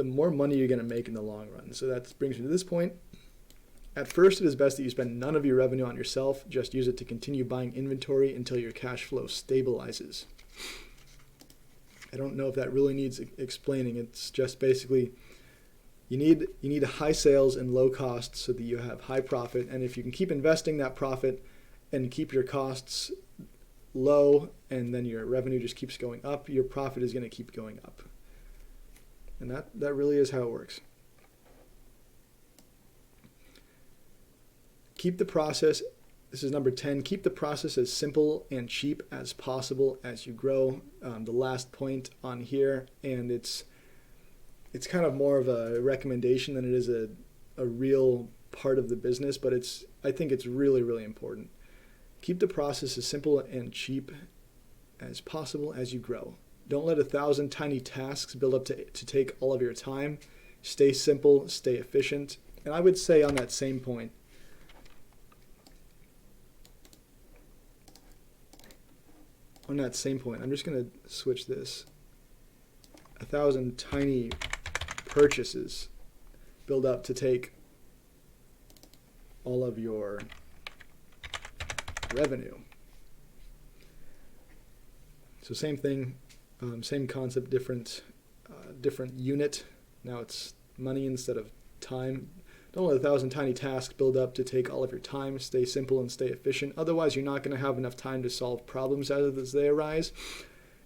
A: the more money you're going to make in the long run. So that brings me to this point. At first, it is best that you spend none of your revenue on yourself. Just use it to continue buying inventory until your cash flow stabilizes. I don't know if that really needs explaining. It's just basically you need high sales and low costs so that you have high profit. And if you can keep investing that profit and keep your costs low, and then your revenue just keeps going up, your profit is going to keep going up. And that really is how it works. Keep the process, this is number 10, keep the process as simple and cheap as possible as you grow. The last point on here, and it's kind of more of a recommendation than it is a real part of the business, but I think it's really, really important. Keep the process as simple and cheap as possible as you grow. Don't let 1,000 tiny tasks build up to take all of your time. Stay simple, stay efficient. And I would say on that same point, I'm just going to switch this. 1,000 tiny purchases build up to take all of your revenue. So same thing, same concept, different unit. Now it's money instead of time. Don't let 1,000 tiny tasks build up to take all of your time. Stay simple and stay efficient. Otherwise, you're not going to have enough time to solve problems as they arise,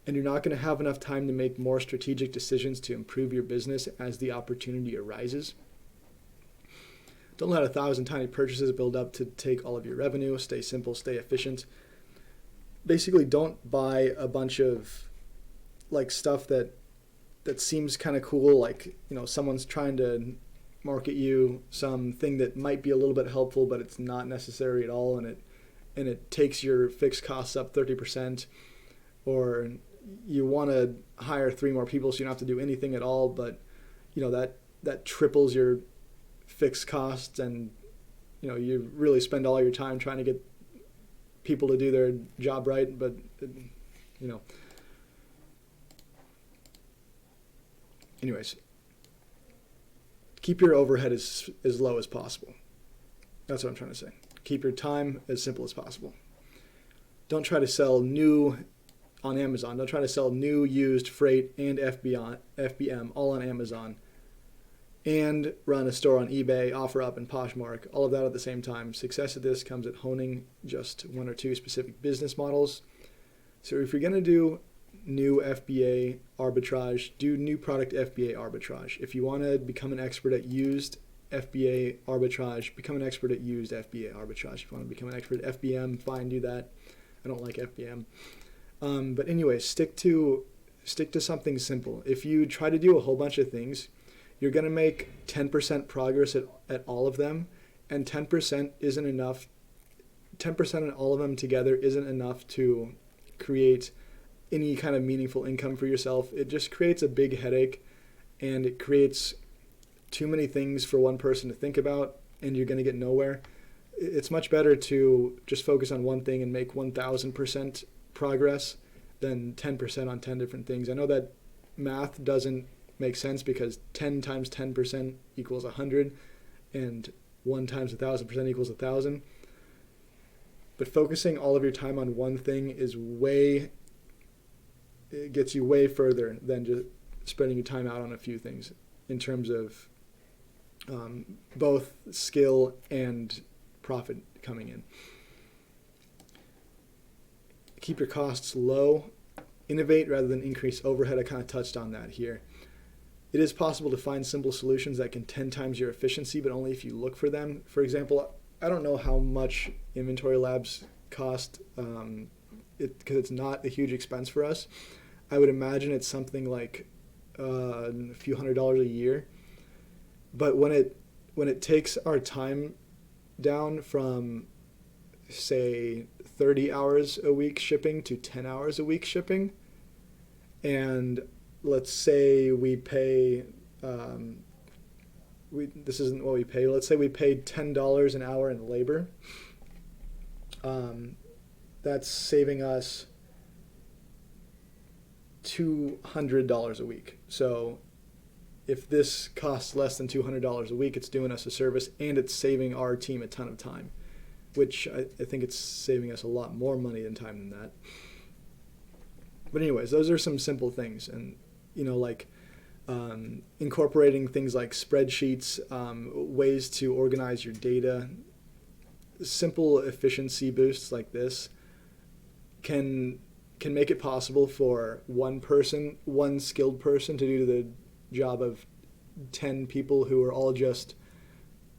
A: and you're not going to have enough time to make more strategic decisions to improve your business as the opportunity arises. Don't let 1,000 tiny purchases build up to take all of your revenue. Stay simple, stay efficient. Basically, don't buy a bunch of stuff that seems kind of cool, someone's trying to market you something that might be a little bit helpful, but it's not necessary at all, and it takes your fixed costs up 30%, or you want to hire 3 more people so you don't have to do anything at all, but that triples your fixed costs, and you really spend all your time trying to get people to do their job right, but anyways, keep your overhead as low as possible. That's what I'm trying to say. Keep your time as simple as possible. Don't try to sell new on Amazon. Don't try to sell new, used, freight, and FBM all on Amazon, and run a store on eBay, OfferUp, and Poshmark, all of that at the same time. Success at this comes at honing just 1 or 2 specific business models. So if you're going to do new FBA arbitrage, do new product FBA arbitrage. If you want to become an expert at used FBA arbitrage, become an expert at used FBA arbitrage. If you want to become an expert at FBM, fine, do that. I don't like FBM. But anyway, stick to something simple. If you try to do a whole bunch of things, you're going to make 10% progress at all of them, and 10% isn't enough. 10% in all of them together isn't enough to create any kind of meaningful income for yourself. It just creates a big headache, and it creates too many things for one person to think about, and you're going to get nowhere. It's much better to just focus on one thing and make 1,000% progress than 10% on 10 different things. I know that math doesn't make sense because 10 times 10% equals 100, and 1 times 1,000% equals 1,000. But focusing all of your time on one thing it gets you way further than just spreading your time out on a few things in terms of both skill and profit coming in. Keep your costs low. Innovate rather than increase overhead. I kind of touched on that here. It is possible to find simple solutions that can 10 times your efficiency, but only if you look for them. For example, I don't know how much inventory labs cost because it's not a huge expense for us. I would imagine it's something like a few $100s a year. But when it takes our time down from, say, 30 hours a week shipping to 10 hours a week shipping, and let's say we pay, this isn't what we pay, let's say we paid $10 an hour in labor, that's saving us $200 a week. So if this costs less than $200 a week, it's doing us a service and it's saving our team a ton of time, which I think it's saving us a lot more money and time than that. But anyways, those are some simple things. And, like incorporating things like spreadsheets, ways to organize your data, simple efficiency boosts like this can make it possible for one skilled person to do the job of 10 people who are all just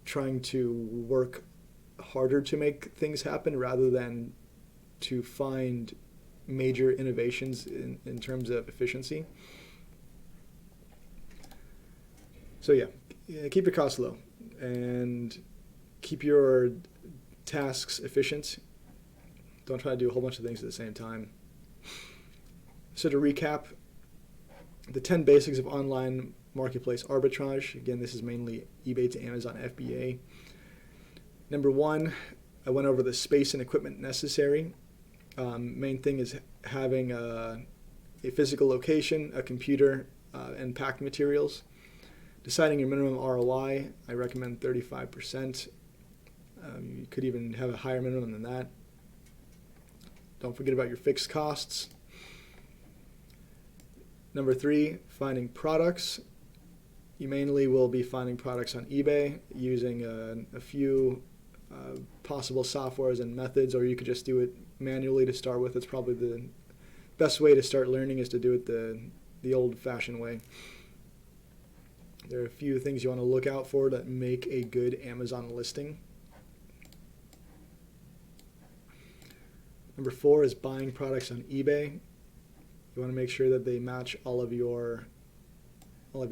A: trying to work harder to make things happen rather than to find major innovations in terms of efficiency. So yeah, keep your costs low and keep your tasks efficient. Don't try to do a whole bunch of things at the same time. So to recap, the 10 basics of online marketplace arbitrage. Again, this is mainly eBay to Amazon FBA. Number 1, I went over the space and equipment necessary. Main thing is having a physical location, a computer, and packed materials. Deciding your minimum ROI, I recommend 35%. You could even have a higher minimum than that. Don't forget about your fixed costs. Number 3, finding products. You mainly will be finding products on eBay using a few possible softwares and methods, or you could just do it manually to start with. It's probably the best way to start learning is to do it the old-fashioned way. There are a few things you want to look out for that make a good Amazon listing. Number 4 is buying products on eBay. You want to make sure that they match all of your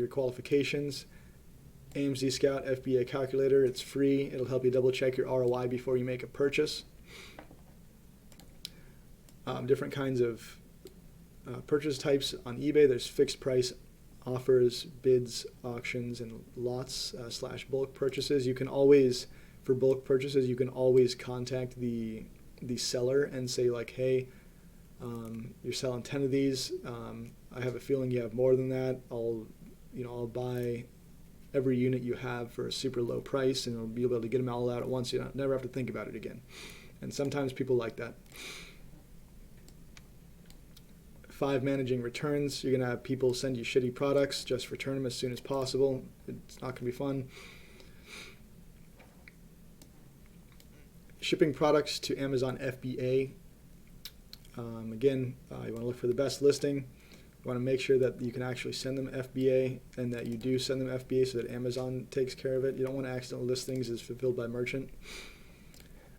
A: qualifications. AMZ Scout FBA calculator, it's free. It'll help you double check your ROI before you make a purchase. Different kinds of purchase types on eBay. There's fixed price offers, bids, auctions, and lots / bulk purchases. You can always, for bulk purchases, you can always contact the seller and say like, hey, you're selling 10 of these. I have a feeling you have more than that. I'll buy every unit you have for a super low price, and I'll be able to get them all out at once. You don't never have to think about it again. And sometimes people like that. 5, managing returns. You're going to have people send you shitty products. Just return them as soon as possible. It's not going to be fun. Shipping products to Amazon FBA. Again, you want to look for the best listing. You want to make sure that you can actually send them FBA and that you do send them FBA so that Amazon takes care of it. You don't want to accidentally list things as fulfilled by merchant.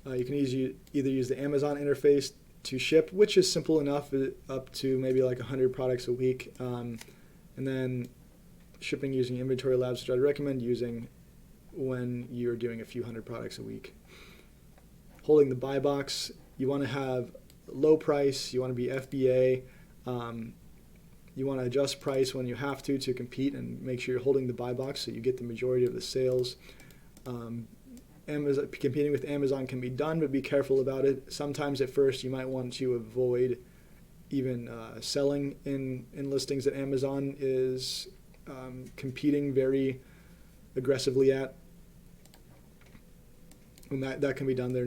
A: You can either use the Amazon interface to ship, which is simple enough, up to maybe like 100 products a week. And then shipping using inventory labs, which I'd recommend using when you're doing a few hundred products a week. Holding the buy box, you want to have low price, you want to be FBA, you want to adjust price when you have to compete and make sure you're holding the buy box so you get the majority of the sales. Competing with Amazon can be done, but be careful about it. Sometimes at first you might want to avoid even selling in listings that Amazon is competing very aggressively at. And that can be done. They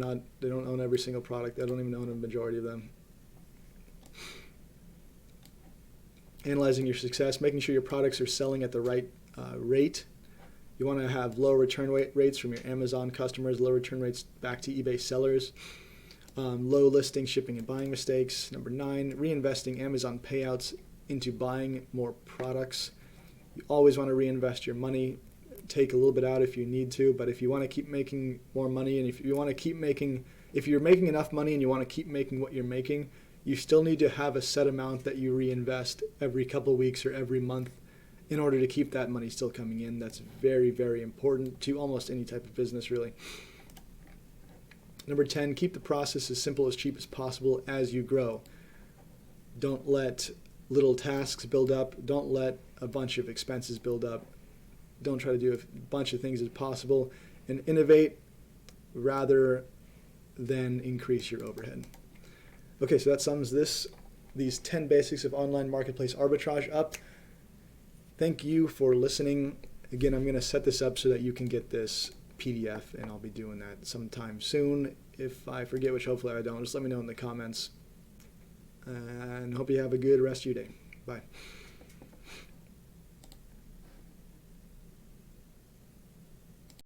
A: don't own every single product. They don't even own a majority of them. Analyzing your success, making sure your products are selling at the right rate. You want to have low return rates from your Amazon customers, low return rates back to eBay sellers, low listing, shipping, and buying mistakes. Number 9, reinvesting Amazon payouts into buying more products. You always want to reinvest your money. Take a little bit out if you need to, but if you want to keep making more money, and if you're making enough money and you want to keep making what you're making, you still need to have a set amount that you reinvest every couple of weeks or every month in order to keep that money still coming in. That's very, very important to almost any type of business, really. Number 10, keep the process as simple as cheap as possible as you grow. Don't let little tasks build up. Don't let a bunch of expenses build up. Don't try to do a bunch of things as possible, and innovate rather than increase your overhead. Okay, so that sums these 10 basics of online marketplace arbitrage up. Thank you for listening. Again, I'm going to set this up so that you can get this PDF, and I'll be doing that sometime soon. If I forget, which hopefully I don't, just let me know in the comments. And hope you have a good rest of your day. Bye.